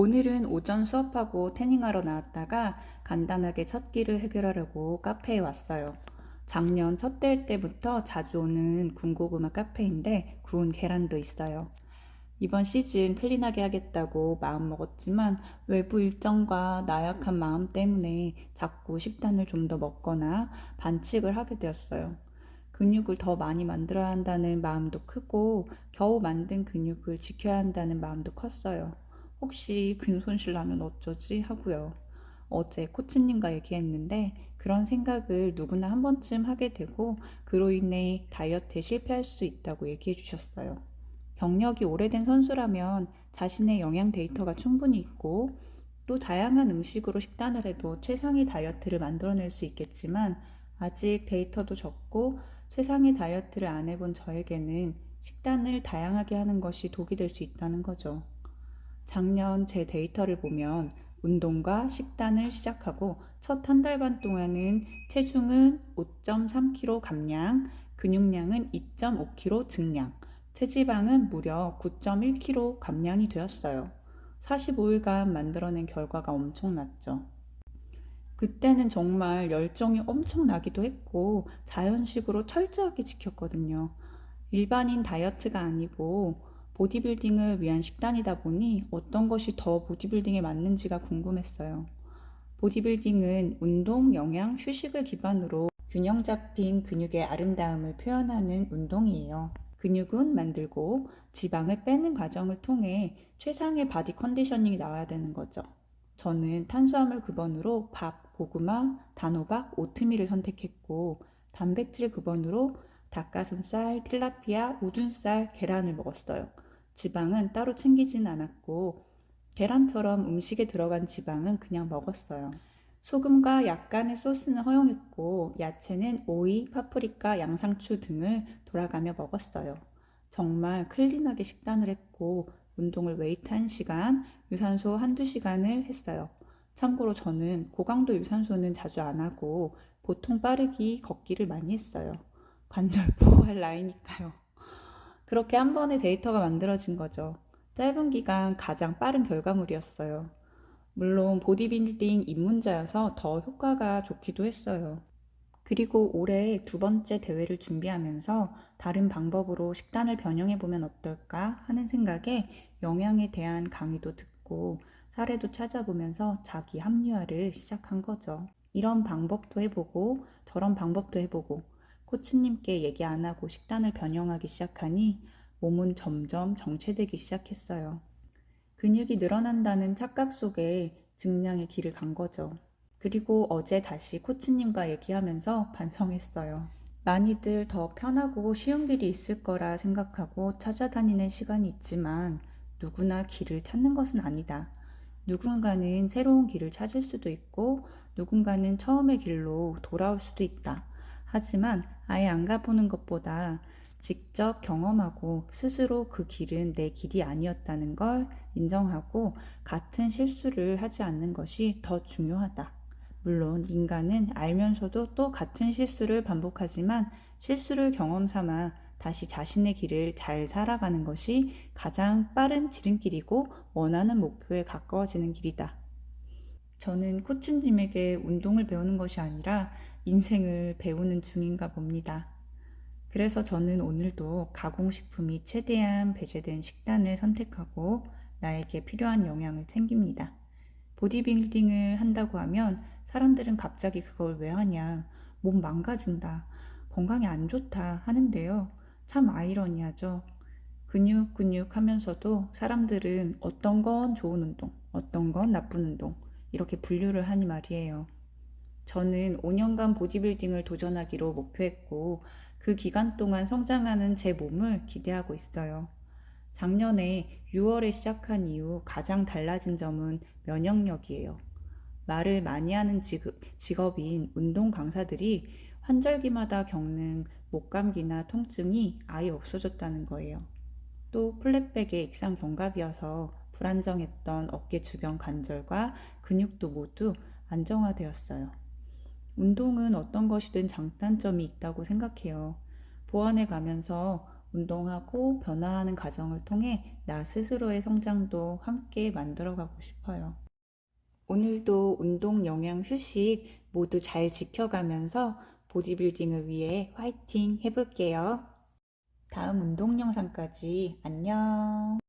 오늘은 오전 수업하고 태닝하러 나왔다가 간단하게 첫 끼를 해결하려고 카페에 왔어요. 작년 첫 대회 때부터 자주 오는 군고구마 카페인데 구운 계란도 있어요. 이번 시즌 클린하게 하겠다고 마음먹었지만 외부 일정과 나약한 마음 때문에 자꾸 식단을 좀 더 먹거나 반칙을 하게 되었어요. 근육을 더 많이 만들어야 한다는 마음도 크고 겨우 만든 근육을 지켜야 한다는 마음도 컸어요. 혹시 근손실 나면 어쩌지 하고요. 어제 코치님과 얘기했는데 그런 생각을 누구나 한 번쯤 하게 되고 그로 인해 다이어트에 실패할 수 있다고 얘기해 주셨어요. 경력이 오래된 선수라면 자신의 영양 데이터가 충분히 있고 또 다양한 음식으로 식단을 해도 최상의 다이어트를 만들어낼 수 있겠지만 아직 데이터도 적고 최상의 다이어트를 안 해본 저에게는 식단을 다양하게 하는 것이 독이 될 수 있다는 거죠. 작년 제 데이터를 보면 운동과 식단을 시작하고 첫 한 달 반 동안은 체중은 5.3kg 감량, 근육량은 2.5kg 증량, 체지방은 무려 9.1kg 감량이 되었어요. 45일간 만들어낸 결과가 엄청났죠. 그때는 정말 열정이 엄청 나기도 했고 자연식으로 철저하게 지켰거든요. 일반인 다이어트가 아니고 보디빌딩을 위한 식단이다 보니 어떤 것이 더 보디빌딩에 맞는지가 궁금했어요. 보디빌딩은 운동, 영양, 휴식을 기반으로 균형 잡힌 근육의 아름다움을 표현하는 운동이에요. 근육은 만들고 지방을 빼는 과정을 통해 최상의 바디 컨디셔닝이 나와야 되는 거죠. 저는 탄수화물 급원으로 밥, 고구마, 단호박, 오트밀을 선택했고 단백질 급원으로 닭가슴살, 틸라피아, 우둔살, 계란을 먹었어요. 지방은 따로 챙기진 않았고 계란처럼 음식에 들어간 지방은 그냥 먹었어요. 소금과 약간의 소스는 허용했고 야채는 오이, 파프리카, 양상추 등을 돌아가며 먹었어요. 정말 클린하게 식단을 했고 운동을 웨이트 1시간, 유산소 한두 시간을 했어요. 참고로 저는 고강도 유산소는 자주 안 하고 보통 빠르기 걷기를 많이 했어요. 관절 보호할 나이니까요. 그렇게 한 번에 데이터가 만들어진 거죠. 짧은 기간 가장 빠른 결과물이었어요. 물론 보디빌딩 입문자여서 더 효과가 좋기도 했어요. 그리고 올해 두 번째 대회를 준비하면서 다른 방법으로 식단을 변형해보면 어떨까 하는 생각에 영양에 대한 강의도 듣고 사례도 찾아보면서 자기 합리화를 시작한 거죠. 이런 방법도 해보고 저런 방법도 해보고 코치님께 얘기 안 하고 식단을 변형하기 시작하니 몸은 점점 정체되기 시작했어요. 근육이 늘어난다는 착각 속에 증량의 길을 간 거죠. 그리고 어제 다시 코치님과 얘기하면서 반성했어요. 많이들 더 편하고 쉬운 길이 있을 거라 생각하고 찾아다니는 시간이 있지만 누구나 길을 찾는 것은 아니다. 누군가는 새로운 길을 찾을 수도 있고 누군가는 처음의 길로 돌아올 수도 있다. 하지만 아예 안 가보는 것보다 직접 경험하고 스스로 그 길은 내 길이 아니었다는 걸 인정하고 같은 실수를 하지 않는 것이 더 중요하다. 물론 인간은 알면서도 또 같은 실수를 반복하지만 실수를 경험 삼아 다시 자신의 길을 잘 살아가는 것이 가장 빠른 지름길이고 원하는 목표에 가까워지는 길이다. 저는 코치님에게 운동을 배우는 것이 아니라 인생을 배우는 중인가 봅니다. 그래서 저는 오늘도 가공식품이 최대한 배제된 식단을 선택하고 나에게 필요한 영양을 챙깁니다. 보디빌딩을 한다고 하면 사람들은 갑자기 그걸 왜 하냐, 몸 망가진다, 건강에 안 좋다 하는데요. 참 아이러니하죠. 근육 하면서도 사람들은 어떤 건 좋은 운동, 어떤 건 나쁜 운동 이렇게 분류를 하니 말이에요. 저는 5년간 보디빌딩을 도전하기로 목표했고 그 기간 동안 성장하는 제 몸을 기대하고 있어요. 작년에 6월에 시작한 이후 가장 달라진 점은 면역력이에요. 말을 많이 하는 직업인 운동 강사들이 환절기마다 겪는 목감기나 통증이 아예 없어졌다는 거예요. 또 플랫백의 액상 견갑이어서 불안정했던 어깨 주변 관절과 근육도 모두 안정화되었어요. 운동은 어떤 것이든 장단점이 있다고 생각해요. 보완해 가면서 운동하고 변화하는 과정을 통해 나 스스로의 성장도 함께 만들어가고 싶어요. 오늘도 운동, 영양, 휴식 모두 잘 지켜가면서 보디빌딩을 위해 화이팅 해볼게요. 다음 운동 영상까지 안녕.